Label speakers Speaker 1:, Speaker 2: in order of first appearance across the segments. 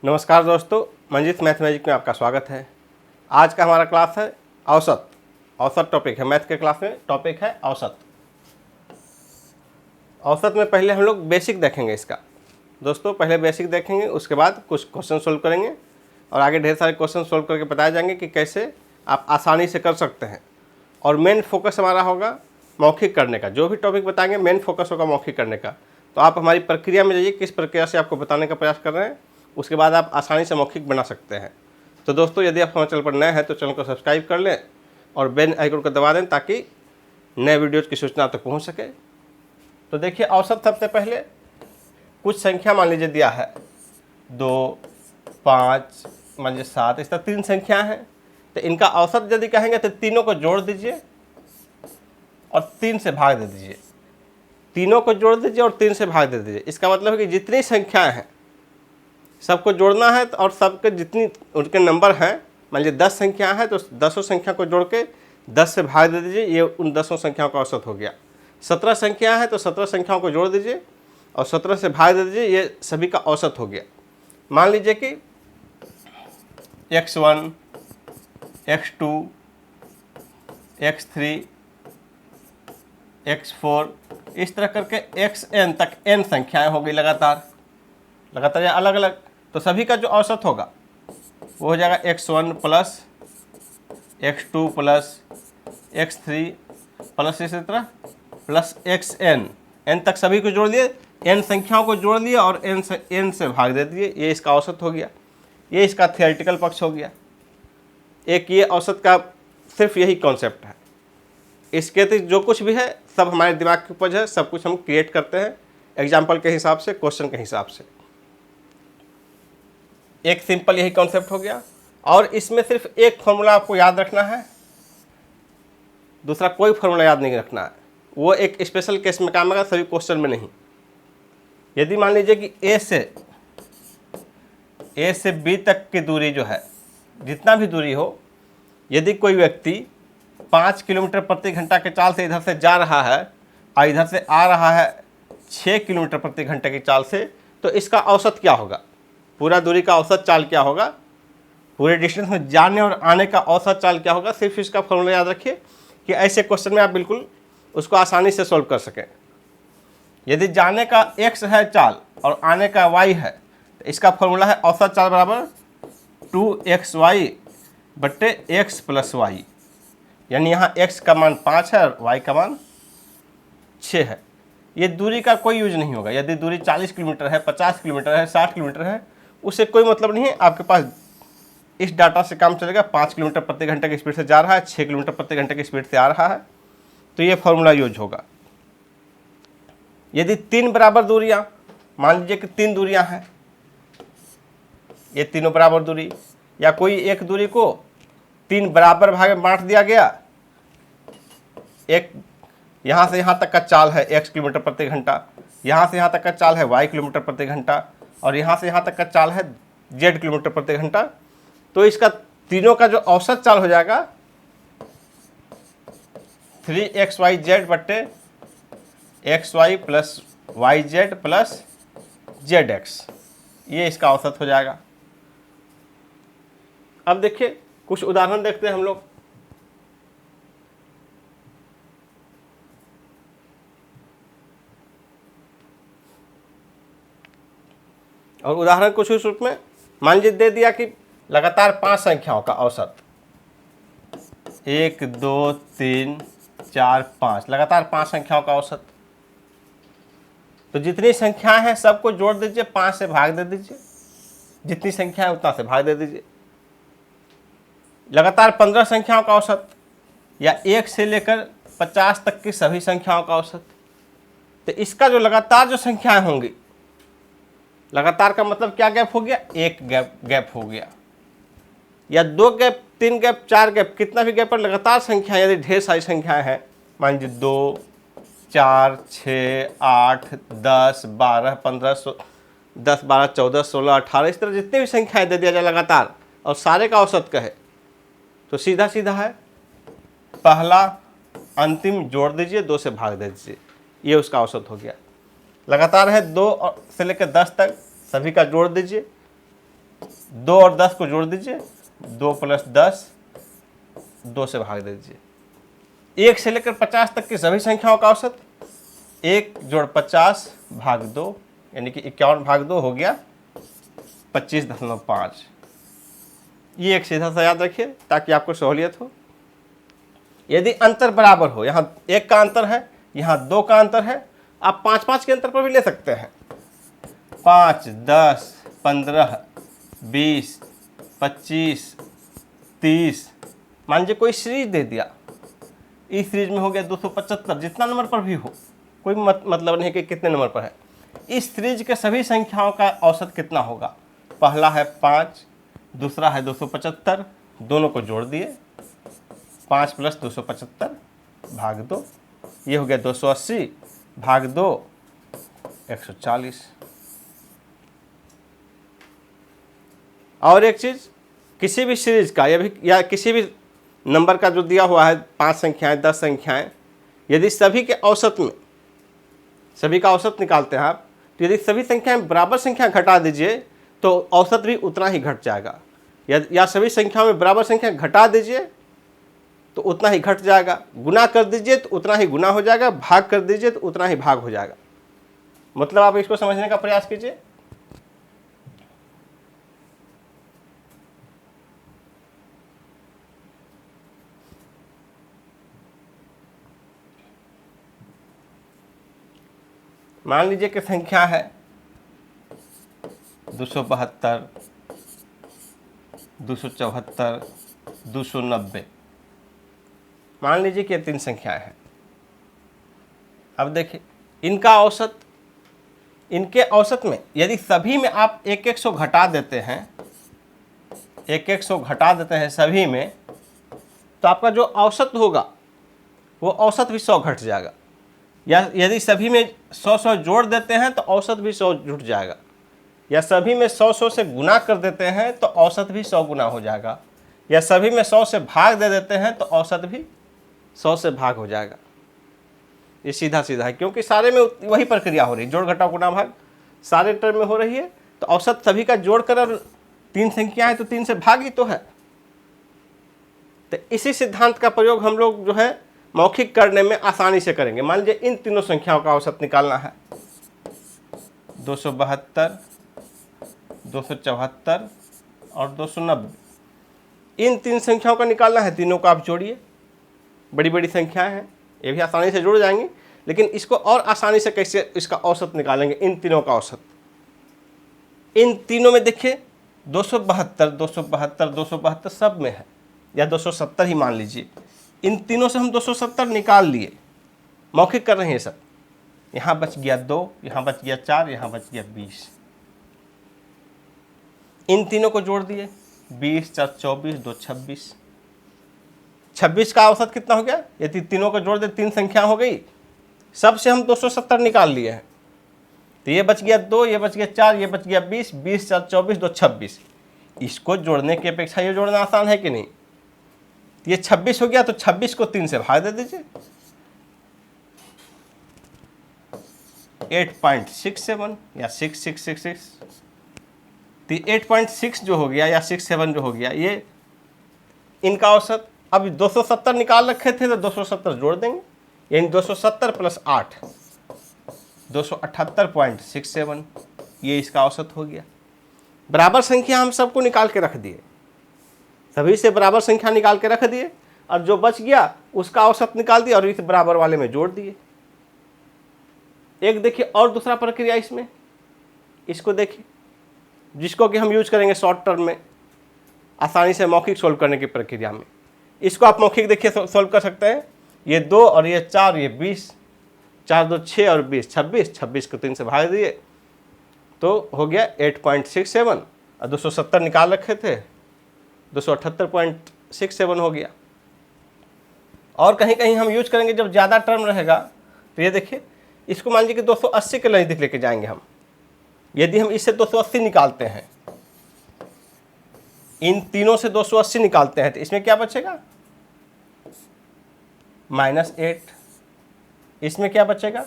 Speaker 1: नमस्कार दोस्तों, मंजित मैथमेटिक्स में आपका स्वागत है। आज का हमारा क्लास है औसत। औसत टॉपिक है, मैथ के क्लास में टॉपिक है औसत। औसत में पहले हम लोग बेसिक देखेंगे इसका। दोस्तों पहले बेसिक देखेंगे, उसके बाद कुछ क्वेश्चन सोल्व करेंगे और आगे ढेर सारे क्वेश्चन सोल्व करके बताए जाएंगे कि कैसे आप आसानी से कर सकते हैं। और मेन फोकस हमारा होगा मौखिक करने का। जो भी टॉपिक बताएंगे मेन फोकस होगा मौखिक करने का। तो आप हमारी प्रक्रिया में जाइए, किस प्रक्रिया से आपको बताने का प्रयास कर रहे हैं, उसके बाद आप आसानी से मौखिक बना सकते हैं। तो दोस्तों यदि आप हमारे चैनल पर नए हैं तो चैनल को सब्सक्राइब कर लें और बेल आइकन को दबा दें ताकि नए वीडियोज़ की सूचना आप तक पहुँच सके। तो देखिए औसत सबसे पहले कुछ संख्या मान लीजिए दिया है 2, 5, मान लीजिए 7, इस तरह 3 संख्या हैं। तो इनका औसत यदि कहेंगे तो तीनों को जोड़ दीजिए और 3 से भाग दे दीजिए। तीनों को जोड़ दीजिए और 3 से भाग दे दीजिए। इसका मतलब है कि जितनी संख्याएं हैं सबको जोड़ना है और सबके जितनी उनके नंबर हैं, मान लीजिए 10 संख्या है तो 10 संख्या को जोड़ के 10 से भाग दे दीजिए, ये उन 10 संख्याओं का औसत हो गया। 17 संख्या है तो 17 संख्याओं को जोड़ दीजिए और 17 से भाग दे दीजिए, ये सभी का औसत हो गया। मान लीजिए कि x1, x2, x3, x4 इस तरह करके xn तक n संख्याएं हो गई लगातार या अलग अलग। तो सभी का जो औसत होगा वो हो जाएगा x1 plus x2 plus x3 plus इसी तरह प्लस xn, n तक सभी को जोड़ दिए, n संख्याओं को जोड़ दिए और n से भाग दे दिए, ये इसका औसत हो गया। ये इसका थियोरेटिकल पक्ष हो गया। एक ये औसत का सिर्फ यही कॉन्सेप्ट है। इसके तो जो कुछ भी है सब हमारे दिमाग की उपज है, सब कुछ हम क्रिएट करते हैं एग्जाम्पल के हिसाब से, क्वेश्चन के हिसाब से। एक सिंपल यही कॉन्सेप्ट हो गया। और इसमें सिर्फ एक फॉर्मूला आपको याद रखना है, दूसरा कोई फॉर्मूला याद नहीं रखना है। वो एक स्पेशल केस में काम आएगा, सभी क्वेश्चन में नहीं। यदि मान लीजिए कि ए से बी तक की दूरी जो है, जितना भी दूरी हो, यदि कोई व्यक्ति 5 किलोमीटर प्रति घंटा के चाल से इधर से जा रहा है और इधर से आ रहा है 6 किलोमीटर प्रति घंटे की चाल से, तो इसका औसत क्या होगा? पूरा दूरी का औसत चाल क्या होगा? पूरे डिस्टेंस में जाने और आने का औसत चाल क्या होगा? सिर्फ इसका फॉर्मूला याद रखिए कि ऐसे क्वेश्चन में आप बिल्कुल उसको आसानी से सोल्व कर सकें। यदि जाने का x है चाल और आने का y है, तो इसका फॉर्मूला है औसत चाल बराबर 2xy बट्टे x प्लस वाई। यानी यहाँ x का मान 5 है और y का मान 6 है। ये दूरी का कोई यूज नहीं होगा। यदि दूरी 40 किलोमीटर है, 50 किलोमीटर है, 60 किलोमीटर है, उससे कोई मतलब नहीं है। आपके पास इस डाटा से काम चलेगा। 5 किलोमीटर प्रति घंटे की स्पीड से जा रहा है, 6 किलोमीटर प्रति घंटे की स्पीड से आ रहा है, तो ये फॉर्मूला यूज होगा। यदि 3 बराबर दूरियां, मान लीजिए कि 3 दूरियां हैं, ये तीनों बराबर दूरी, या कोई एक दूरी को 3 बराबर भाग में बांट दिया गया। एक यहाँ से यहाँ तक का चाल है x किलोमीटर प्रति घंटा, यहाँ से यहाँ तक का चाल है y किलोमीटर प्रति घंटा, और यहाँ से यहाँ तक का चाल है z किलोमीटर प्रति घंटा। तो इसका तीनों का जो औसत चाल हो जाएगा 3xyz बट्टे xy plus yz plus zx, ये इसका औसत हो जाएगा। अब देखिए कुछ उदाहरण देखते हैं हम लोग। और उदाहरण कुछ इस रूप में मान लीजिए दे दिया कि लगातार 5 संख्याओं का औसत, 1 2 3 4 5, लगातार 5 संख्याओं का औसत। तो जितनी संख्याएं हैं सबको जोड़ दीजिए, 5 से भाग दे दीजिए, जितनी संख्या है उतना से भाग दे दीजिए। लगातार 15 संख्याओं का औसत, या 1 से लेकर 50 तक की सभी संख्याओं का औसत। तो इसका जो लगातार जो संख्याएं होंगी, लगातार का मतलब क्या गैप हो गया? एक गैप हो गया, या 2 गैप, 3 गैप, 4 गैप, कितना भी गैप पर लगातार संख्या, यदि ढेर सारी संख्याएं हैं, मान लीजिए 2 4 6 8 10 12 15 10 12 14 16 18, इस तरह जितनी भी संख्याएं दे दिया जाए लगातार और सारे का औसत कहे, तो सीधा सीधा है पहला अंतिम जोड़ दीजिए, 2 से भाग दे दीजिए, ये उसका औसत हो गया। लगातार है 2 से लेकर 10 तक, सभी का जोड़ दीजिए, 2 और 10 को जोड़ दीजिए, 2 + 10, 2 से भाग दे दीजिए। 1 से लेकर 50 तक की सभी संख्याओं का औसत 1 + 50 भाग 2, यानी कि 51 भाग 2 हो गया 25.5। ये एक सीधा सा याद रखिए ताकि आपको सहूलियत हो। यदि अंतर बराबर हो, यहाँ 1 का अंतर है, यहाँ 2 का अंतर है, आप 5-5 के अंतर पर भी ले सकते हैं। 5, 10, 15, 20, 25, 30, मान लीजिए कोई सीरीज दे दिया, इस सीरीज में हो गया 275, जितना नंबर पर भी हो, कोई मतलब नहीं कि कितने नंबर पर है। इस सीरीज के सभी संख्याओं का औसत कितना होगा? पहला है 5, दूसरा है 275, दोनों को जोड़ दिए, 5 + 275 भाग 2, ये हो गया 280 भाग 2, 140। और एक चीज़, किसी भी सीरीज का या किसी भी नंबर का जो दिया हुआ है 5 संख्याएं 10 संख्याएं, यदि सभी के औसत में, सभी का औसत निकालते हैं आप, तो यदि सभी संख्याएं बराबर संख्या घटा दीजिए तो औसत भी उतना ही घट जाएगा, या सभी संख्याओं में बराबर संख्या घटा दीजिए तो उतना ही घट जाएगा, गुना कर दीजिए तो उतना ही गुना हो जाएगा, भाग कर दीजिए तो उतना ही भाग हो जाएगा। मतलब आप इसको समझने का प्रयास कीजिए। मान लीजिए कि संख्या है 272, 274, 290। मान लीजिए कि ये 3 संख्याएं हैं। अब देखिए इनका औसत, इनके औसत में यदि सभी में आप 1-100 घटा देते हैं, 1-100 घटा देते हैं सभी में, तो आपका जो औसत होगा वो औसत भी 100 घट जाएगा। या यदि सभी में 100-100 जोड़ देते हैं तो औसत भी 100 जुट जाएगा, या सभी में 100-100 से गुना कर देते हैं तो औसत भी 100 गुना हो जाएगा, या सभी में 100 से भाग दे देते हैं तो औसत भी 100 से भाग हो जाएगा। ये सीधा सीधा है, क्योंकि सारे में वही प्रक्रिया हो रही है, जोड़ घटाव गुणा भाग सारे टर्म में हो रही है, तो औसत सभी का जोड़ कर, और 3 संख्या है तो 3 से भाग ही तो है। तो इसी सिद्धांत का प्रयोग हम लोग जो है मौखिक करने में आसानी से करेंगे। मान लीजिए इन तीनों संख्याओं का औसत निकालना है, 272, 274 और 290। इन 3 संख्याओं का निकालना है, तीनों को आप जोड़िए, बड़ी बड़ी संख्याएं हैं, ये भी आसानी से जुड़ जाएंगी, लेकिन इसको और आसानी से कैसे इसका औसत निकालेंगे, इन तीनों का औसत। इन तीनों में देखिए 272, 272, 272 सब में है, या 270 ही मान लीजिए। इन तीनों से हम 270 निकाल लिए, मौखिक कर रहे हैं सब। यहाँ बच गया 2, यहाँ बच गया 4, यहाँ बच गया 20। इन तीनों को जोड़ दिए, 20, 4, 24, 2, 26। 26 का औसत कितना हो गया? यदि तीनों को जोड़ दे 3 संख्या हो गई, सब से हम 270 निकाल लिए हैं, तो ये बच गया 2, ये बच गया 4, ये बच गया 20, 20, 4, 24, 2, 26। इसको जोड़ने की अपेक्षा ये जोड़ना आसान है कि नहीं? ये 26 हो गया, तो 26 को 3 से भाग दे दीजिए, 8.67 या 6666। तो 8.6 जो हो गया या 67 जो हो गया, ये इनका औसत। अब 270 निकाल रखे थे तो 270 जोड़ देंगे, यानी 270 + 8, 278.67, ये इसका औसत हो गया। बराबर संख्या हम सबको निकाल के रख दिए, सभी से बराबर संख्या निकाल के रख दिए, और जो बच गया उसका औसत निकाल दिया और इस बराबर वाले में जोड़ दिए। एक देखिए और दूसरा प्रक्रिया इसमें, इसको देखिए, जिसको कि हम यूज करेंगे शॉर्ट टर्म में आसानी से मौखिक सोल्व करने की प्रक्रिया में। इसको आप मौखिक देखिए सोल्व कर सकते हैं। ये 2 और ये 4, ये 20, 4, 2, 6 और 20, 26। 26 को 3 से भाग दिए तो हो गया 8.67, और 270 निकाल रखे थे, 278.67 हो गया। और कहीं कहीं हम यूज करेंगे जब ज़्यादा टर्म रहेगा, तो ये देखिए, इसको मान लीजिए कि 280 के नज़दीक लेके जाएंगे हम। यदि हम इससे 280 निकालते हैं, इन तीनों से 280 निकालते हैं, तो इसमें क्या बचेगा? -8। इसमें क्या बचेगा?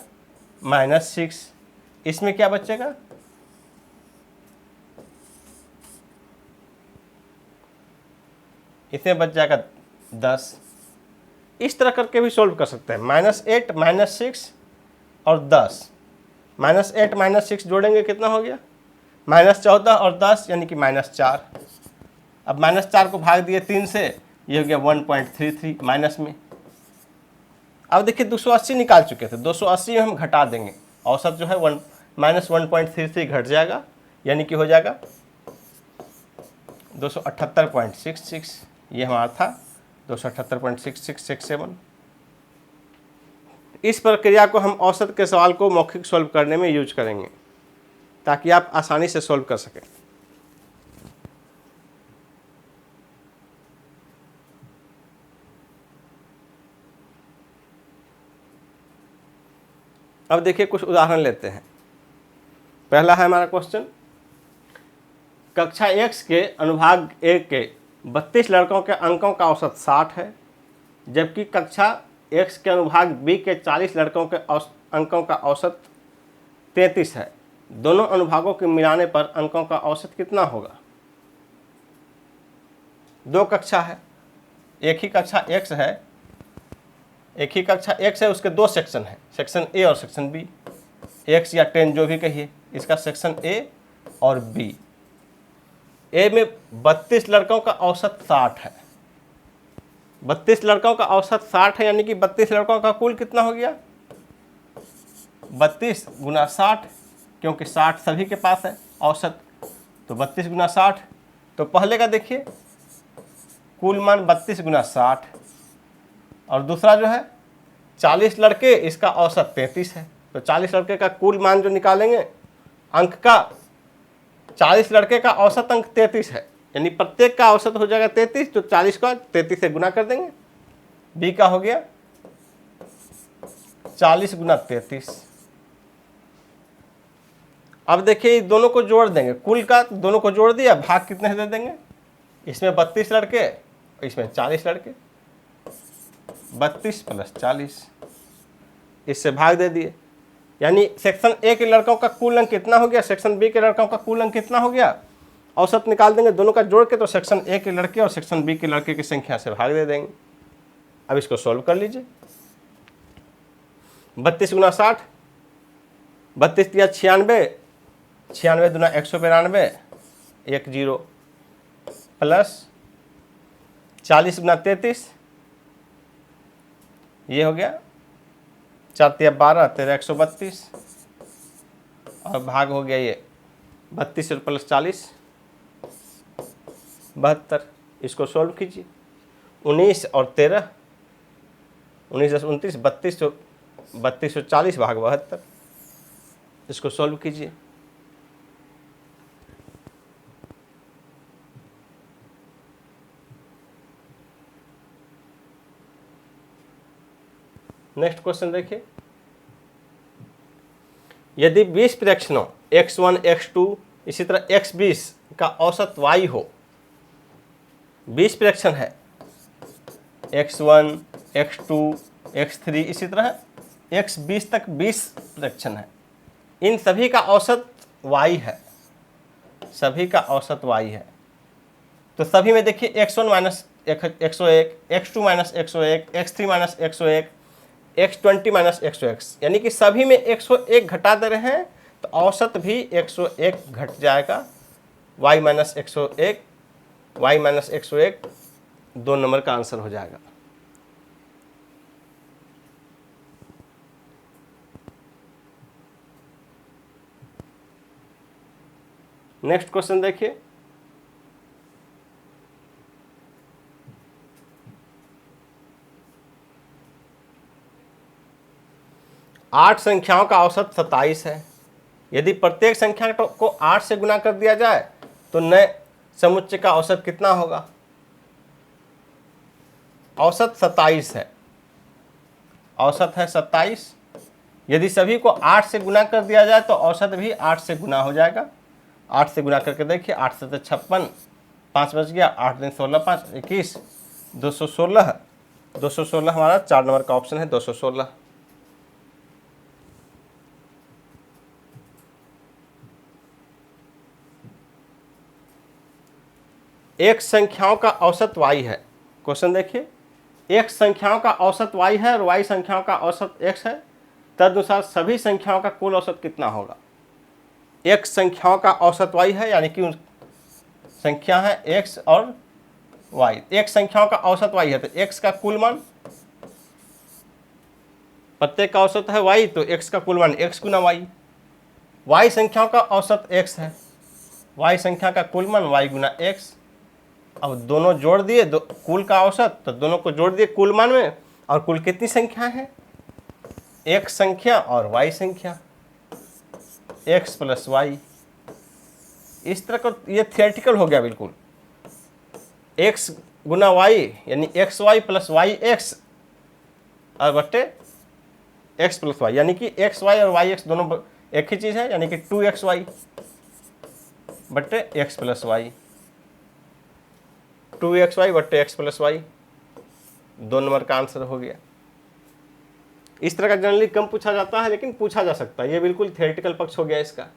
Speaker 1: -6। इसमें क्या बचेगा? इसमें बच जाएगा 10। इस तरह करके भी सोल्व कर सकते हैं। -8 -6 और 10, -8 -6 जोड़ेंगे कितना हो गया, -14 और 10 यानी कि -4। अब -4 को भाग दिए 3 से, ये हो गया 1.33 माइनस में। अब देखिए 280 निकाल चुके थे, 280 में हम घटा देंगे, औसत जो है -1.33 घट जाएगा, यानी कि हो जाएगा 278.66। ये हमारा था 278.6667। इस प्रक्रिया को हम औसत के सवाल को मौखिक सॉल्व करने में यूज करेंगे ताकि आप आसानी से सॉल्व कर सकें। अब देखिए कुछ उदाहरण लेते हैं। पहला है हमारा क्वेश्चन, कक्षा X के अनुभाग A के 32 लड़कों के अंकों का औसत 60 है, जबकि कक्षा X के अनुभाग B के 40 लड़कों के अंकों का औसत 33 है। दोनों अनुभागों के मिलाने पर अंकों का औसत कितना होगा। दो कक्षा है, एक ही कक्षा X है, एक ही कक्षा X है, उसके दो सेक्शन हैं, सेक्शन A और सेक्शन B। X या 10 जो भी कहिए, इसका सेक्शन A और B। A में 32 लड़कों का औसत 60 है। 32 लड़कों का औसत 60 है, यानी कि 32 लड़कों का कुल कितना हो गया, 32 गुना 60, क्योंकि 60 सभी के पास है औसत, तो 32 गुना 60। तो पहले का देखिए कुल मान 32 गुना 60, और दूसरा जो है 40 लड़के, इसका औसत 33 है। तो 40 लड़के का कुल मान जो निकालेंगे अंक का, 40 लड़के का औसत अंक 33 है, यानी प्रत्येक का औसत हो जाएगा 33, तो 40 का 33 से गुना कर देंगे। बी का हो गया 40 गुना 33। अब देखिए दोनों को जोड़ देंगे, कुल का दोनों को जोड़ दिया, भाग कितने से दे देंगे, इसमें 32 लड़के, इसमें 40 लड़के, 32 + 40, इससे भाग दे दिए, यानी सेक्शन A के लड़कों का कुल अंक कितना हो गया, सेक्शन B के लड़कों का कुल अंक कितना हो गया, औसत निकाल देंगे दोनों का जोड़ के, तो सेक्शन A के लड़के और सेक्शन B के लड़के की संख्या से भाग दे देंगे। अब इसको सॉल्व कर लीजिए। 32 गुना 60, 32 दिया 96, 96 दूना 192, 10 प्लस 40 गुना 33, ये हो गया 4 तिया 12, 13 132, और भाग हो गया ये 32 + 40 72। इसको सॉल्व कीजिए, 19 और 13, 19 + 29 32, 32 और 40 भाग 72। इसको सॉल्व कीजिए। नेक्स्ट क्वेश्चन देखिए, यदि 20 प्रेक्षणों x1 x2 इसी तरह x20 का औसत y हो, 20 प्रेक्षण है, x1 x2 x3 इसी तरह x20 तक 20 प्रेक्षण है, इन सभी का औसत y है, सभी का औसत y है। तो सभी में देखिए x1 minus 101, x2 minus 101, x3 minus 101, x20 minus 101, यानी कि सभी में 101 घटा दे रहे हैं, तो औसत भी 101 घट जाएगा। y minus 101, y minus 101 2 number का आंसर हो जाएगा। नेक्स्ट क्वेश्चन देखिए, आठ संख्याओं का औसत 27 है। यदि प्रत्येक संख्या को 8 से गुना कर दिया जाए तो नए समुच्चय का औसत कितना होगा। औसत 27 है, औसत है 27। यदि सभी को 8 से गुना कर दिया जाए तो औसत भी 8 से गुना हो जाएगा। 8 से गुना करके देखिए, 8 से 56, 5 बच गया, 8 दिन 16, 5 21, 216। 216 हमारा 4 नंबर का ऑप्शन है, 216। एक संख्याओं का औसत y है। क्वेश्चन देखिए, एक संख्याओं का औसत y है और y संख्याओं का औसत x है, तदनुसार सभी संख्याओं का कुल औसत कितना होगा। एक संख्याओं का औसत y है, यानी कि संख्या है x और y। एक संख्याओं का औसत y है तो x का कुल मान, प्रत्येक का औसत है y तो x का कुल मान x गुना y। y संख्याओं का औसत x है, y संख्या का कुल मान y गुना x। अब दोनों जोड़ दिए, कुल का औसत, तो दोनों को जोड़ दिए कुल मान में, और कुल कितनी संख्या है, x संख्या और y संख्या, x प्लस y। इस तरह का ये थियोरेटिकल हो गया बिल्कुल। x गुना y यानी xy प्लस yx और बट्टे x प्लस y, यानी कि xy और yx दोनों एक ही चीज़ है, यानी कि 2xy बट्टे x प्लस y, 2xy बट्टे x प्लस y, 2 नंबर का आंसर हो गया। इस तरह का जनरली कम पूछा जाता है, लेकिन पूछा जा सकता है। ये बिल्कुल थियोरेटिकल पक्ष हो गया इसका।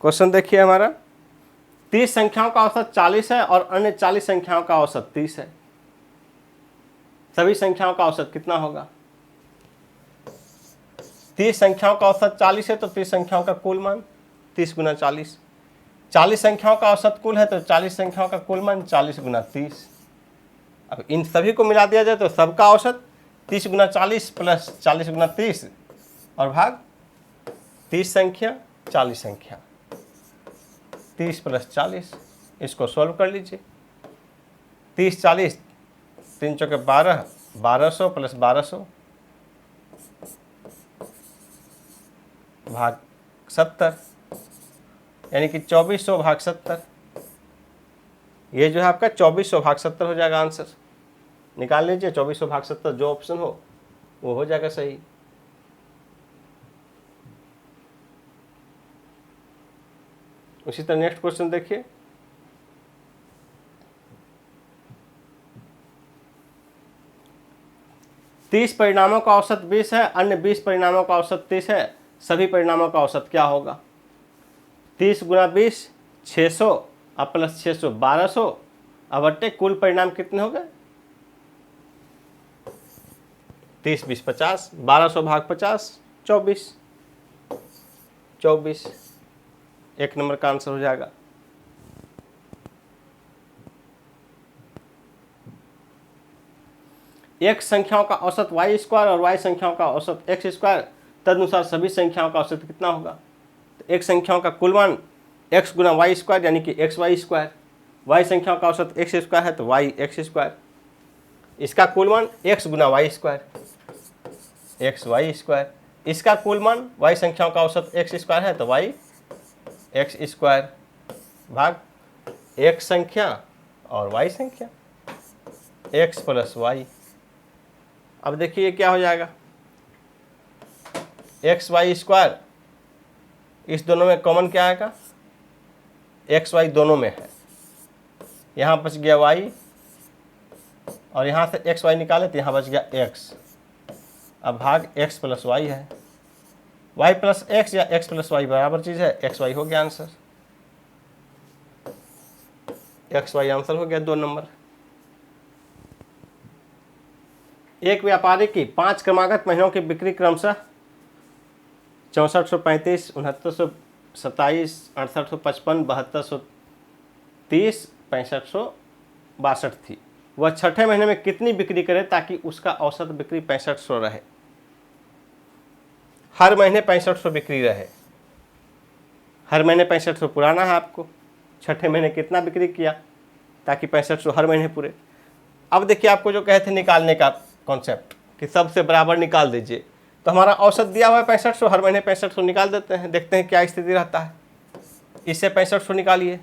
Speaker 1: क्वेश्चन देखिए हमारा, 30 संख्याओं का औसत 40 है और अन्य 40 संख्याओं का औसत 30 है। सभी संख्याओं का औसत कितना होगा। 30 संख्याओं का औसत 40 है तो 30 संख्याओं का कुल मान 30 गुना 40। 40 संख्याओं का औसत कुल है तो 40 संख्याओं का कुल मान 40 गुना 30। अब इन सभी को मिला दिया जाए तो सबका औसत 30 गुना 40 प्लस 40 गुना 30 और भाग 30 संख्या 40 संख्या, 30 प्लस 40। इसको सॉल्व कर लीजिए। 30 40, 3 चौके 12, 1200 प्लस 1200 भाग 70, यानी कि 2400 भाग 70। ये जो है आपका 2400 भाग 70 हो जाएगा आंसर। निकाल लीजिए 2400 भाग 70, जो ऑप्शन हो वो हो जाएगा सही। उसी तरह नेक्स्ट क्वेश्चन देखिए, तीस परिणामों का औसत 20 है, अन्य 20 परिणामों का औसत 30 है, सभी परिणामों का औसत क्या होगा। 30 गुना 20 600 और प्लस 600 1200 अब बट्टे कुल परिणाम कितने हो गए 30 20 50, 1200 भाग 50 24, 24 एक नंबर का आंसर हो जाएगा। x संख्याओं का औसत y स्क्वायर और y संख्याओं का औसत x स्क्वायर, तदनुसार सभी संख्याओं का औसत कितना होगा। तो x संख्याओं का कुल मान x गुना y स्क्वायर यानी कि xy स्क्वायर, y संख्याओं का औसत x स्क्वायर है तो y x स्क्वायर, इसका कुल मान x गुना y स्क्वायर xy स्क्वायर, इसका कुल मान y संख्याओं का औसत x स्क्वायर है तो y x स्क्वायर भाग x संख्या और y संख्या x प्लस y। अब देखिए क्या हो जाएगा, एक्स वाई स्क्वायर, इस दोनों में कॉमन क्या आएगा, एक्स वाई दोनों में है, यहाँ बच गया y और यहाँ से एक्स वाई निकाले तो यहाँ बच गया x। अब भाग x प्लस वाई है, y प्लस एक्स या x प्लस वाई बराबर चीज़ है, एक्स वाई हो गया आंसर, एक्स वाई आंसर हो गया 2 नंबर। एक व्यापारी की 5 क्रमागत महीनों की बिक्री क्रमशः 6435, 6927, 6855, 7230, 6562 थी। वह छठे महीने में कितनी बिक्री करे ताकि उसका औसत बिक्री 6500 रहे। हर महीने 6500 बिक्री रहे, हर महीने 6500 पुराना है आपको, छठे महीने कितना बिक्री किया ताकि 6500 हर महीने पूरे। अब देखिए आपको जो कहे थे निकालने का कॉन्सेप्ट कि सबसे बराबर निकाल दीजिए, तो हमारा औसत दिया हुआ है 6500, हर महीने 6500 निकाल देते हैं, देखते हैं क्या स्थिति रहता है। इससे 6500 निकालिए,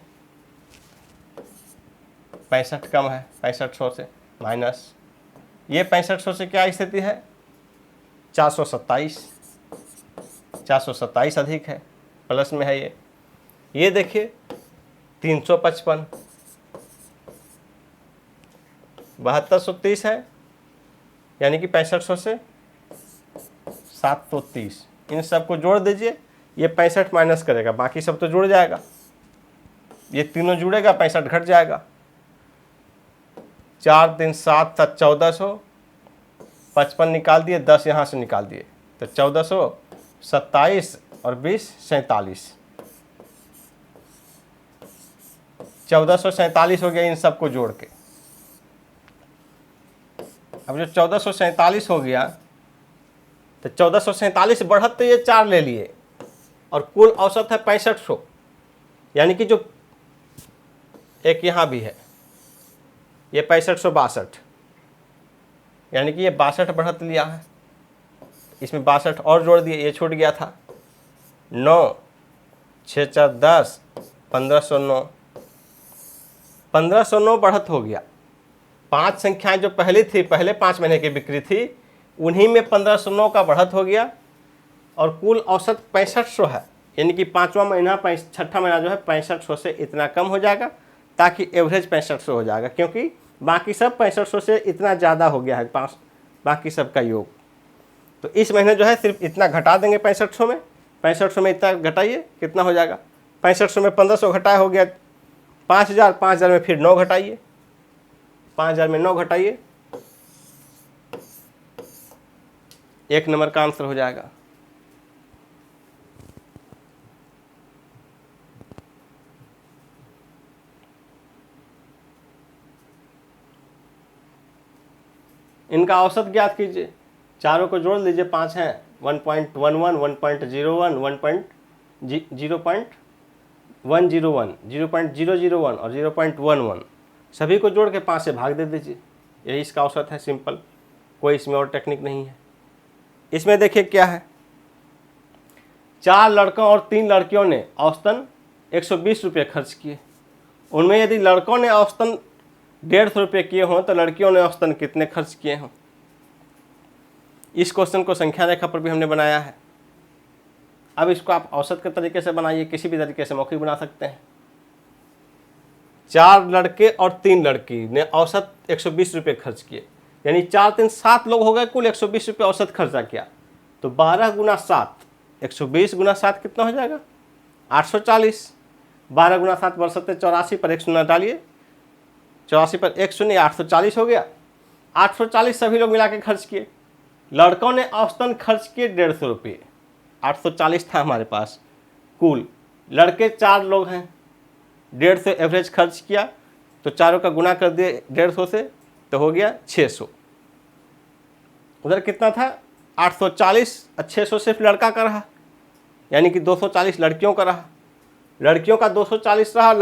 Speaker 1: 65 कम है 6500 से, माइनस ये 6500 से क्या स्थिति है 427, 427 अधिक है, प्लस में है ये देखिए 355, 7230 है यानी कि 6500 से 730, इन सबको जोड़ दीजिए। ये 65 माइनस करेगा, बाकी सब तो जुड़ जाएगा, ये तीनों जुड़ेगा, 65 घट जाएगा। 4 3 7 7 1400, 55 निकाल दिए, 10 यहाँ से निकाल दिए, तो 1400, 27 और 20 47, 1447 हो गया इन सबको जोड़ के। अब जो 1447 हो गया, तो 1447 बढ़त तो ये 4 ले लिए, और कुल औसत है 6500, यानी कि जो एक यहाँ भी है ये 6562, यानी कि ये 62 बढ़त लिया है, इसमें 62 और जोड़ दिए, ये छूट गया था। 9 6 4 10, 1509, 1509 बढ़त हो गया। 5 संख्याएं जो पहले थी, पहले 5 महीने की बिक्री थी, उन्हीं में 1509 का बढ़त हो गया, और कुल औसत 6500 है, यानी कि 5वां महीना 6ठा महीना जो है 6500 से इतना कम हो जाएगा, ताकि एवरेज 6500 हो जाएगा, क्योंकि बाकी सब 6500 से इतना ज़्यादा हो गया है, बाकी सब का योग। तो इस महीने जो है सिर्फ इतना घटा देंगे 6500 में, 6500 में इतना घटाइए, कितना हो जाएगा, 6500 में 1500 घटाया हो गया 5000, 5000 में फिर 9 घटाइए, 5000 में 9 घटाइए, 1 नंबर का आंसर हो जाएगा। इनका औसत ज्ञात कीजिए, चारों को जोड़ लीजिए, 5 हैं, 1.11, 1.01, 0.101, 0.001 और 0.11, सभी को जोड़ के 5 से भाग दे दीजिए, यही इसका औसत है, सिंपल, कोई इसमें और टेक्निक नहीं है। इसमें देखिए क्या है, 4 लड़कों और 3 लड़कियों ने औसतन 120 रुपये खर्च किए। उनमें यदि लड़कों ने औसतन 150 रुपये किए हों तो लड़कियों ने औसतन कितने खर्च किए हों। इस क्वेश्चन को संख्या रेखा पर भी हमने बनाया है। अब इसको आप औसत के तरीके से बनाइए, किसी भी तरीके से मौखिक बना सकते हैं। 4 लड़के और 3 लड़की ने औसत 120 रुपये खर्च किए, यानी 4 3 7 लोग हो गए, कुल 120 रुपये औसत खर्चा किया। तो 12 गुना 7, 120 गुना 7 कितना हो जाएगा, 840। 12 गुना 7 बरसते 84 पर 1 शून्य डालिए, 84 पर 1 शून्य, 840 हो गया। 840 सभी लोग मिला के खर्च किए। लड़कों ने औसतन खर्च किए 150 रुपये, 840 था हमारे पास कुल। लड़के 4 लोग हैं, 150 एवरेज खर्च किया, तो चारों का गुना कर दिए 150 से, तो हो गया 600। उधर कितना था, 840, 600 सिर्फ लड़का का रहा, यानी कि 240 लड़कियों का रहा। लड़कियों का 240 रहा,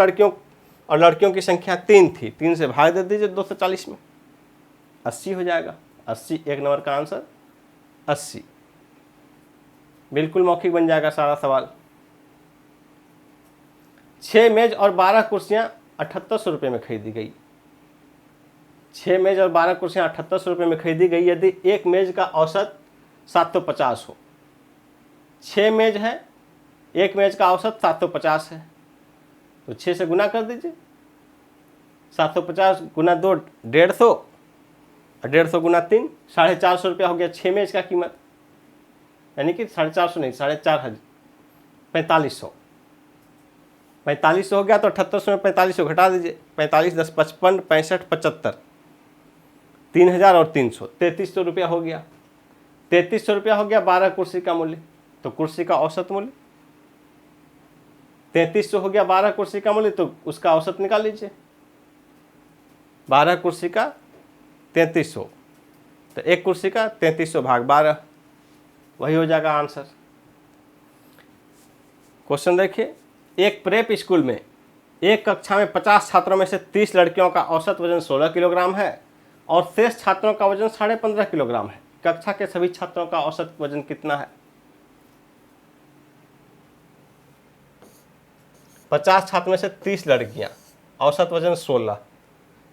Speaker 1: लड़कियों की संख्या 3 थी, 3 से भाग दे दीजिए 240 में, 80 हो जाएगा। 80 1 नंबर का आंसर 80, बिल्कुल मौखिक बन जाएगा सारा सवाल। 6 मेज और 12 कुर्सियाँ 7800 रुपये में खरीदी गई। 6 मेज और 12 कुर्सियाँ 7800 रुपये में खरीदी गई, यदि एक मेज का औसत 750 हो। 6 मेज है, एक मेज का औसत 750 है, तो 6 से गुना कर दीजिए। 750 गुना 2 150, और 150 गुना 3 450 रुपया हो गया 6 मेज का कीमत, यानी कि 450 नहीं, 4500, 4500 हो गया। तो 7800 में 4500 घटा दीजिए, 45 10 55, 65 75, 3000 और 300, 3300 रुपया हो गया। 3300 रुपया हो गया 12 कुर्सी का मूल्य, तो कुर्सी का औसत मूल्य 3300 हो गया 12 कुर्सी का मूल्य, तो उसका औसत निकाल लीजिए। 12 कुर्सी का 3300, तो एक कुर्सी का 3300 भाग 12, वही हो जाएगा आंसर। क्वेश्चन देखिए, एक प्रेप स्कूल में एक कक्षा में 50 छात्रों में से 30 लड़कियों का औसत वजन 16 किलोग्राम है और शेष छात्रों का वजन 15.5 किलोग्राम है। कक्षा के सभी छात्रों का औसत वजन कितना है। 50 छात्रों में से 30 लड़कियां, औसत वजन 16,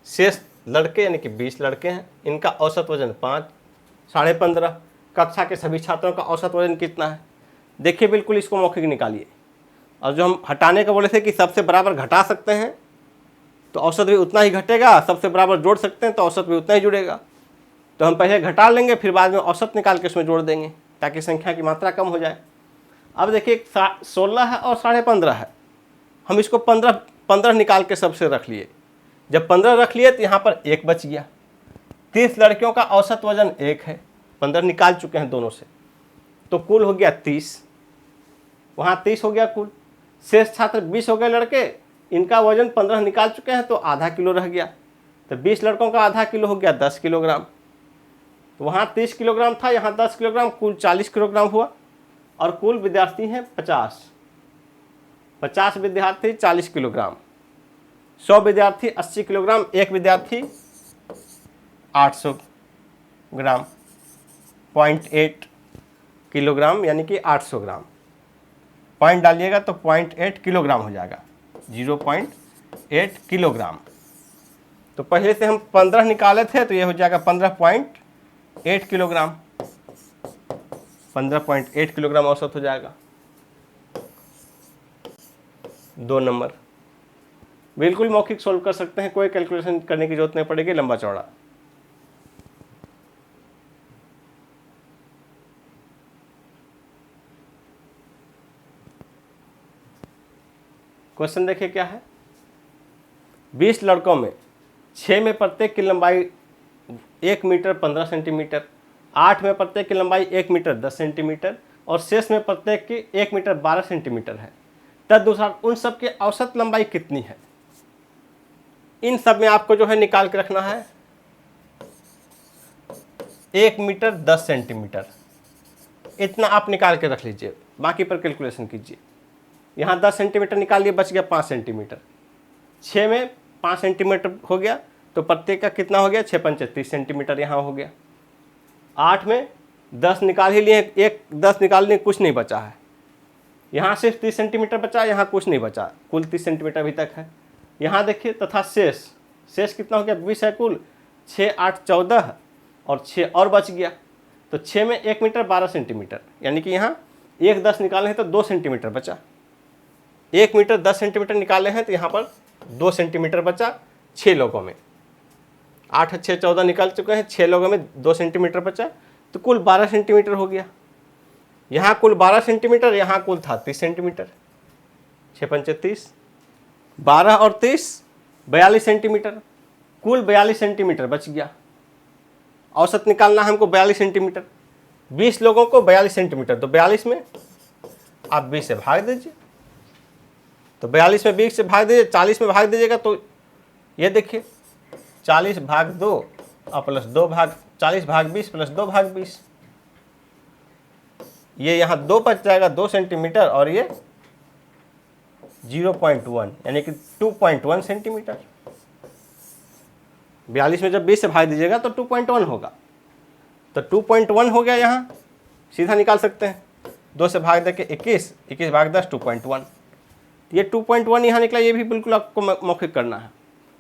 Speaker 1: शेष लड़के यानी कि 20 लड़के हैं, इनका औसत वजन 5, 15.5। कक्षा के सभी छात्रों का औसत वजन कितना है। देखिए बिल्कुल इसको मौखिक निकालिए, और जो हम हटाने का बोले थे कि सबसे बराबर घटा सकते हैं तो औसत भी उतना ही घटेगा, सबसे बराबर जोड़ सकते हैं तो औसत भी उतना ही जुड़ेगा। तो हम पहले घटा लेंगे, फिर बाद में औसत निकाल के उसमें जोड़ देंगे ताकि संख्या की मात्रा कम हो जाए। अब देखिए 16 है और 15.5 है, हम इसको 15 निकाल के सबसे रख लिए। जब 15 रख लिए तो यहाँ पर 1 बच गया। 30 लड़कियों का औसत वजन 1 है, 15 निकाल चुके हैं दोनों से, तो कुल हो गया 30, वहाँ 30 हो गया कुल। शेष छात्र 20 हो गए लड़के, इनका वजन 15 निकाल चुके हैं तो आधा किलो रह गया, तो 20 लड़कों का आधा किलो हो गया 10 किलोग्राम। तो वहाँ 30 किलोग्राम था, यहाँ 10 किलोग्राम, कुल 40 किलोग्राम हुआ। और कुल विद्यार्थी हैं 50 विद्यार्थी 40 किलोग्राम, 100 विद्यार्थी 80 किलोग्राम, एक विद्यार्थी 800 ग्राम, 0.8 किलोग्राम यानी कि 800 ग्राम। पॉइंट डालिएगा तो 0.8 किलोग्राम हो जाएगा, 0.8 किलोग्राम। तो पहले से हम 15 निकाले थे तो ये हो जाएगा 15.8 किलोग्राम, 15.8 किलोग्राम औसत हो जाएगा। 2 नंबर बिल्कुल मौखिक सोल्व कर सकते हैं, कोई कैलकुलेशन करने की जरूरत नहीं पड़ेगी लंबा चौड़ा। क्वेश्चन देखिए क्या है। 20 लड़कों में 6 में प्रत्येक की लंबाई 1 मीटर 15 सेंटीमीटर, 8 में प्रत्येक की लंबाई 1 मीटर 10 सेंटीमीटर और शेष में प्रत्येक की 1 मीटर 12 सेंटीमीटर है। तदनुसार उन सब की औसत लंबाई कितनी है? इन सब में आपको जो है निकाल के रखना है 1 मीटर 10 सेंटीमीटर, इतना आप निकाल के रख लीजिए, बाकी पर कैलकुलेशन कीजिए। यहाँ 10 सेंटीमीटर निकाल लिए, बच गया 5 सेंटीमीटर। 6 में 5 सेंटीमीटर हो गया तो प्रत्येक का कितना हो गया, 6 पंचे 30 सेंटीमीटर यहाँ हो गया। 8 में 10 निकाल ही लिए, एक 10 निकाल लिए, कुछ नहीं बचा है। यहाँ सिर्फ 30 सेंटीमीटर बचा, यहाँ कुछ नहीं बचा, कुल 30 सेंटीमीटर अभी तक है। यहाँ देखिए तथा शेष कितना हो गया, 20 है कुल, 6 8 14 और 6 और बच गया। तो 6 में 1 मीटर 12 सेंटीमीटर यानी कि यहाँ 1 10 निकाले हैं तो 2 सेंटीमीटर बचा। 1 मीटर 10 सेंटीमीटर निकाले हैं तो यहाँ पर 2 सेंटीमीटर बचा 6 लोगों में। 8 6 14 निकाल चुके हैं, 6 लोगों में 2 सेंटीमीटर बचा, तो कुल 12 सेंटीमीटर हो गया। यहाँ कुल 12 सेंटीमीटर, यहाँ कुल था 30 सेंटीमीटर, 6 पंचे 30, 12 और 30 42 सेंटीमीटर, कुल 42 सेंटीमीटर बच गया। औसत निकालना है हमको 42 सेंटीमीटर, 20 लोगों को 42 सेंटीमीटर, तो 42 में आप 20 से भाग दीजिए, तो 42 में 20 से भाग दीजिए, 40 में भाग दीजिएगा तो ये देखिए 40 भाग 2 और प्लस 2 भाग 40 भाग 20 प्लस 2 भाग 20, ये यहाँ 2 बच जाएगा 2 सेंटीमीटर और ये 0.1 यानी कि 2.1 सेंटीमीटर। 42 में जब 20 से भाग दीजिएगा तो 2.1 होगा, तो 2.1 हो गया। यहाँ सीधा निकाल सकते हैं, 2 से भाग दे के 21, 21 भाग 10 2.1, ये 2.1 यहाँ निकला। ये भी बिल्कुल आपको मौखिक करना है।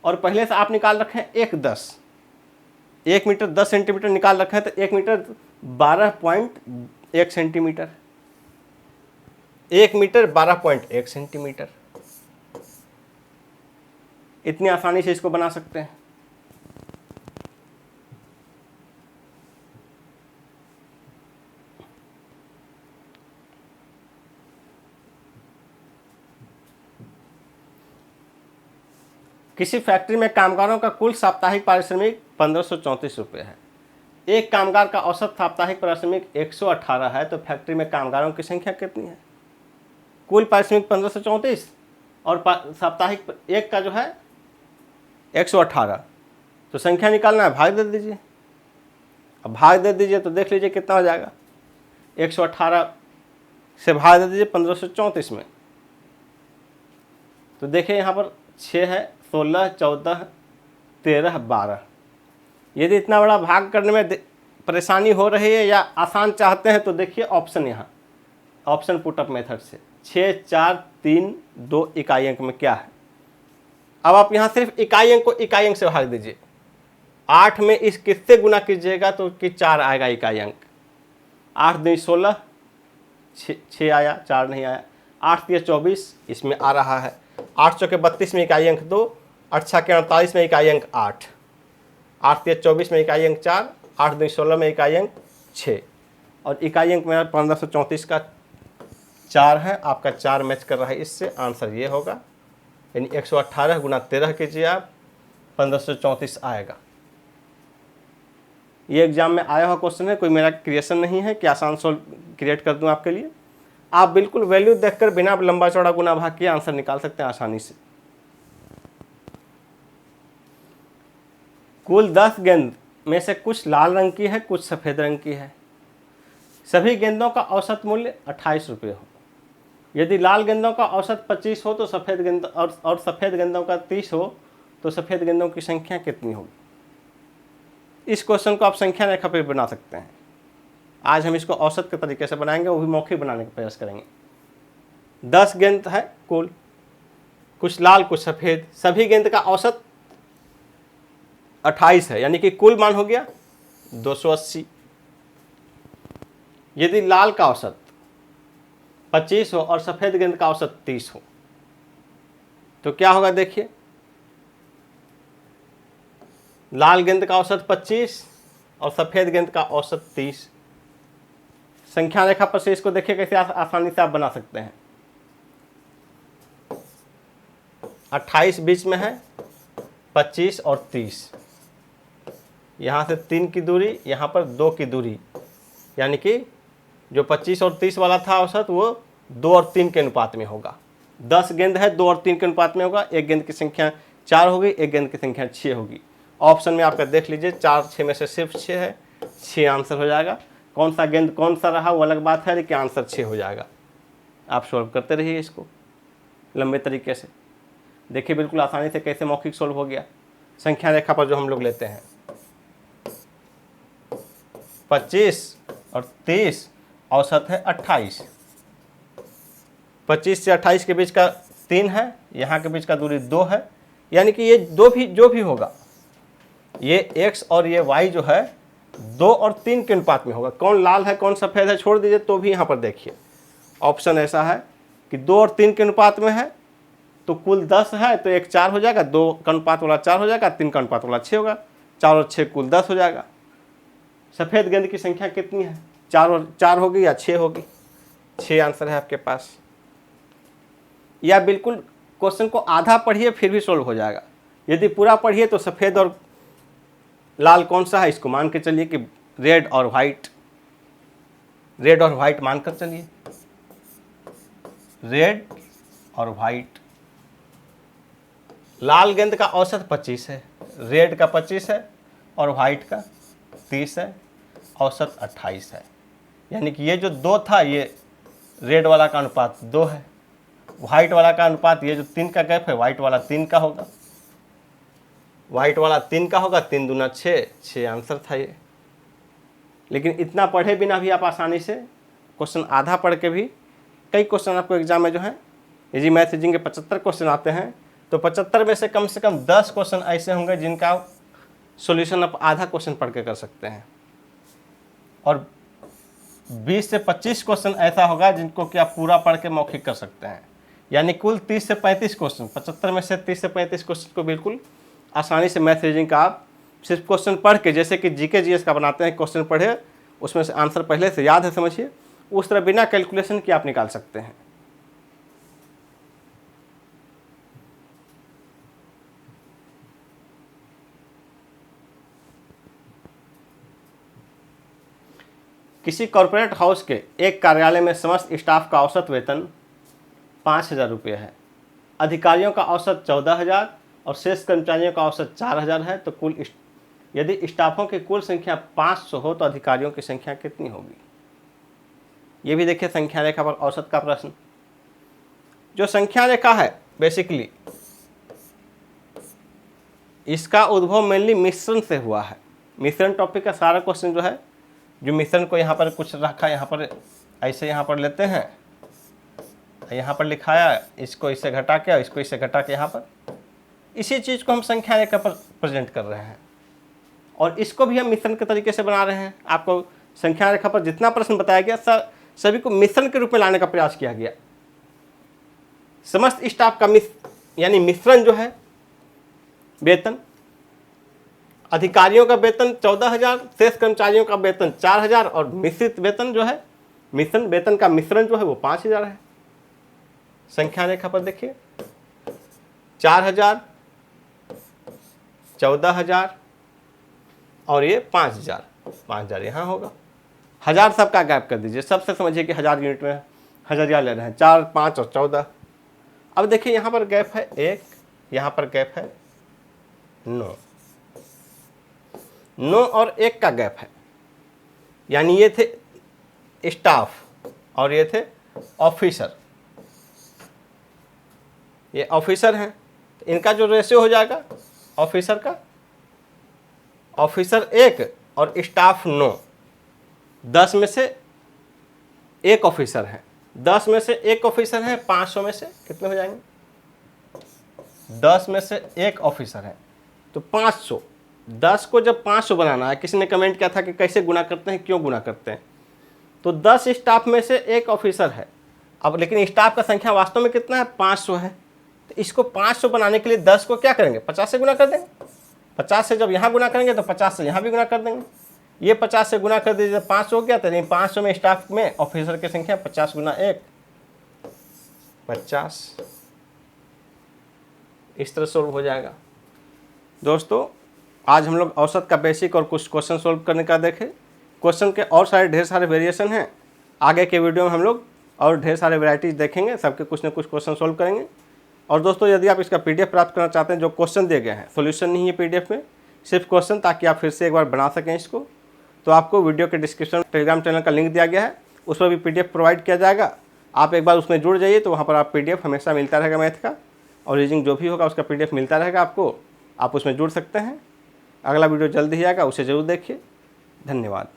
Speaker 1: और पहले से आप निकाल रखे हैं 1 मीटर 10 सेंटीमीटर निकाल रखे हैं, तो 1 मीटर 12.1 सेंटीमीटर, 1 मीटर 12.1 सेंटीमीटर। इतनी आसानी से इसको बना सकते हैं। किसी फैक्ट्री में कामगारों का कुल साप्ताहिक पारिश्रमिक 1534 रुपये है। एक कामगार का औसत साप्ताहिक पारिश्रमिक 118 है, तो फैक्ट्री में कामगारों की संख्या कितनी है? कुल पारिश्रमिक 1534 और साप्ताहिक एक का जो है 118, तो संख्या निकालना है, भाग दे दीजिए। अब भाग दे दीजिए तो देख लीजिए कितना हो जाएगा। 118 से भाग दे दीजिए 1534 में, तो देखिए यहाँ पर 6 है, 16 14 13 12। यदि इतना बड़ा भाग करने में परेशानी हो रही है या आसान चाहते हैं तो देखिए ऑप्शन, यहाँ ऑप्शन पुटअप मेथड से 6 4 3 2 इकाई अंक में क्या है। अब आप यहाँ सिर्फ इकाई अंक को इकाई अंक से भाग दीजिए। 8 में इस किससे गुना कीजिएगा तो कि 4 आएगा इकाई अंक। 8 दूनी 16, 6 आया, 4 नहीं आया। 8 3 24 इसमें आ रहा है। 8 चौके 32 में इकाई अंक 2, 8 6 48 में इकाई अंक 8, 8 3 24 में इकाई अंक 4, 8 दूनी 16 में इकाई अंक 6 और इकाई अंक मेरा 1534 का 4 है, आपका 4 मैच कर रहा है इससे, आंसर ये होगा। यानी 118 गुना 13 कीजिए आप, 1534 आएगा। ये एग्जाम में आया हुआ क्वेश्चन है, कोई मेरा क्रिएशन नहीं है कि आसान सोल्व क्रिएट कर दूं आपके लिए। आप बिल्कुल वैल्यू देखकर बिना लंबा चौड़ा गुना भाग किए आंसर निकाल सकते हैं आसानी से। कुल 10 गेंद में से कुछ लाल रंग की है, कुछ सफ़ेद रंग की है। सभी गेंदों का औसत मूल्य 28 रुपये हो। यदि लाल गेंदों का औसत 25 हो तो सफ़ेद गेंद और सफ़ेद गेंदों का 30 हो तो सफ़ेद गेंदों की संख्या कितनी होगी। इस क्वेश्चन को आप संख्या रेखा पर बना सकते हैं। आज हम इसको औसत के तरीके से बनाएंगे, वो भी मौखिक बनाने का प्रयास करेंगे। 10 गेंद है कुल, कुछ लाल कुछ सफ़ेद, सभी गेंद का औसत 28 है, यानी कि कुल मान हो गया 280। यदि लाल का औसत 25 हो और सफ़ेद गेंद का औसत 30 हो तो क्या होगा, देखिए। लाल गेंद का औसत 25 और सफ़ेद गेंद का औसत 30। संख्या रेखा पर से इसको देखिए कैसे आसानी से आप बना सकते हैं। 28 बीच में है, 25 और 30, यहाँ से 3 की दूरी, यहाँ पर 2 की दूरी, यानी कि जो 25 और 30 वाला था औसत वो 2 और 3 के अनुपात में होगा। 10 गेंद है, 2 और 3 के अनुपात में होगा। एक गेंद की संख्या 4 होगी, एक गेंद की संख्या 6 होगी। ऑप्शन में आपका देख लीजिए, 4 6 में से सिर्फ 6 है, 6 आंसर हो जाएगा। कौन सा गेंद कौन सा रहा वो अलग बात है, लेकिन आंसर 6 हो जाएगा। आप सॉल्व करते रहिए इसको लंबे तरीके से। देखिए बिल्कुल आसानी से कैसे मौखिक सॉल्व हो गया। संख्या रेखा पर जो हम लोग लेते हैं 25 और 30, औसत है 28। 25 से 28 के बीच का 3 है, यहाँ के बीच का दूरी 2 है, यानी कि ये जो भी होगा, ये x और ये y जो है 2 और 3 के अनुपात में होगा। कौन लाल है कौन सफ़ेद है छोड़ दीजिए, तो भी यहाँ पर देखिए ऑप्शन ऐसा है कि 2 और 3 के अनुपात में है, तो कुल 10 है तो एक 4 हो जाएगा, 2 का अनुपात वाला 4 हो जाएगा, 3 का अनुपात वाला 6 होगा, 4 और 6 कुल 10 हो जाएगा। सफ़ेद गेंद की संख्या कितनी है, 4 और 4 होगी या 6 होगी, 6 आंसर है आपके पास। या बिल्कुल क्वेश्चन को आधा पढ़िए फिर भी सोल्व हो जाएगा। यदि पूरा पढ़िए तो सफ़ेद और लाल कौन सा है, इसको मान के चलिए कि रेड और वाइट, रेड और वाइट मानकर चलिए, रेड और वाइट। लाल गेंद का औसत 25 है, रेड का 25 है और वाइट का 30 है, औसत 28 है। यानी कि ये जो 2 था ये रेड वाला का अनुपात 2 है, वाइट वाला का अनुपात, ये जो 3 का गैप है वाइट वाला 3 का होगा, वाइट वाला 3 का होगा, 3 दूना 6, 6 आंसर था ये। लेकिन इतना पढ़े बिना भी आप आसानी से क्वेश्चन आधा पढ़ के भी, कई क्वेश्चन आपको एग्जाम में जो है इजी मैथ रीजनिंग के 75 क्वेश्चन आते हैं, तो 75 में से कम 10 क्वेश्चन ऐसे होंगे जिनका सॉल्यूशन आप आधा क्वेश्चन पढ़ के कर सकते हैं, और 20 से 25 क्वेश्चन ऐसा होगा जिनको कि आप पूरा पढ़ के मौखिक कर सकते हैं। यानी कुल 30 से 35 क्वेश्चन, 75 में से 30 से 35 क्वेश्चन को बिल्कुल आसानी से मैथ रीजनिंग का आप सिर्फ क्वेश्चन पढ़ के, जैसे कि जीके जीएस का बनाते हैं, क्वेश्चन पढ़े उसमें से आंसर पहले से याद है समझिए, उस तरह बिना कैलकुलेशन के आप निकाल सकते हैं। किसी कॉरपोरेट हाउस के एक कार्यालय में समस्त स्टाफ का औसत वेतन 5,000 रुपये है। अधिकारियों का औसत 14,000 और शेष कर्मचारियों का औसत 4,000 है। तो कुल यदि स्टाफों की कुल संख्या 500 हो तो अधिकारियों की संख्या कितनी होगी। ये भी देखिए संख्या रेखा पर औसत का प्रश्न। जो संख्या रेखा है बेसिकली इसका उद्भव मेनली मिश्रण से हुआ है। मिश्रण टॉपिक का सारा क्वेश्चन जो है, जो मिश्रण को यहाँ पर कुछ रखा, यहाँ पर ऐसे यहाँ पर लेते हैं, यहाँ पर लिखाया, इसको इससे घटा के, इसको इससे घटा के, यहाँ पर इसी चीज़ को हम संख्या रेखा पर प्रेजेंट कर रहे हैं, और इसको भी हम मिश्रण के तरीके से बना रहे हैं। आपको संख्या रेखा पर जितना प्रश्न बताया गया सभी को मिश्रण के रूप में लाने का प्रयास किया गया। समस्त स्टाफ का यानी मिश्रण जो है वेतन, अधिकारियों का वेतन 14,000, शेष कर्मचारियों का वेतन 4,000 और मिश्रित वेतन जो है, मिश्रण वेतन का मिश्रण जो है वो 5,000 है। संख्या रेखा पर देखिए 4,000, 14,000 और ये 5,000, 5,000 यहाँ होगा। 1,000 सबका गैप कर दीजिए, सबसे समझिए कि 1,000 यूनिट में 1,000 ले रहे हैं, 4, 5 और 14। अब देखिए यहाँ पर गैप है 1, यहाँ पर गैप है 9, 9 और 1 का गैप है, यानी ये थे स्टाफ और ये थे ऑफिसर, ये ऑफिसर हैं। तो इनका जो रेशियो हो जाएगा ऑफिसर का, ऑफिसर 1 और स्टाफ 9, 10 में से 1 ऑफिसर है, 10 में से 1 ऑफिसर है, 500 में से कितने हो जाएंगे, 10 में से 1 ऑफिसर है तो 500। 10 को जब 500 बनाना है, किसी ने कमेंट किया था कि कैसे गुना करते हैं, क्यों गुना करते हैं, तो 10 स्टाफ में से 1 ऑफिसर है। अब लेकिन स्टाफ का संख्या वास्तव में कितना है, 500 है। तो इसको 500 बनाने के लिए 10 को क्या करेंगे, 50 से गुना कर देंगे। 50 से जब यहाँ गुना करेंगे तो 50 से यहाँ भी गुना कर देंगे। ये 50 से गुना कर दीजिए, 500 हो गया। तो नहीं, 500 में स्टाफ में ऑफिसर की संख्या 50 गुना 1, 50, इस तरह सोल्व हो जाएगा। दोस्तों आज हम लोग औसत का बेसिक और कुछ क्वेश्चन सोल्व करने का देखें। क्वेश्चन के और सारे ढेर सारे वेरिएशन हैं, आगे के वीडियो में हम लोग और ढेर सारे वैरायटीज़ देखेंगे, सबके कुछ न कुछ क्वेश्चन सोल्व करेंगे। और दोस्तों यदि आप इसका PDF प्राप्त करना चाहते हैं, जो क्वेश्चन दिए गए हैं, सॉल्यूशन नहीं है PDF में, सिर्फ क्वेश्चन, ताकि आप फिर से एक बार बना सकें इसको, तो आपको वीडियो के डिस्क्रिप्शन में टेलीग्राम चैनल का लिंक दिया गया है, उस पर भी PDF प्रोवाइड किया जाएगा। आप एक बार उसमें जुड़ जाइए तो वहाँ पर आप PDF हमेशा मिलता रहेगा, मैथ का और रीजनिंग जो भी होगा उसका PDF मिलता रहेगा आपको, आप उसमें जुड़ सकते हैं। अगला वीडियो जल्दी ही आएगा, उसे ज़रूर देखिए। धन्यवाद।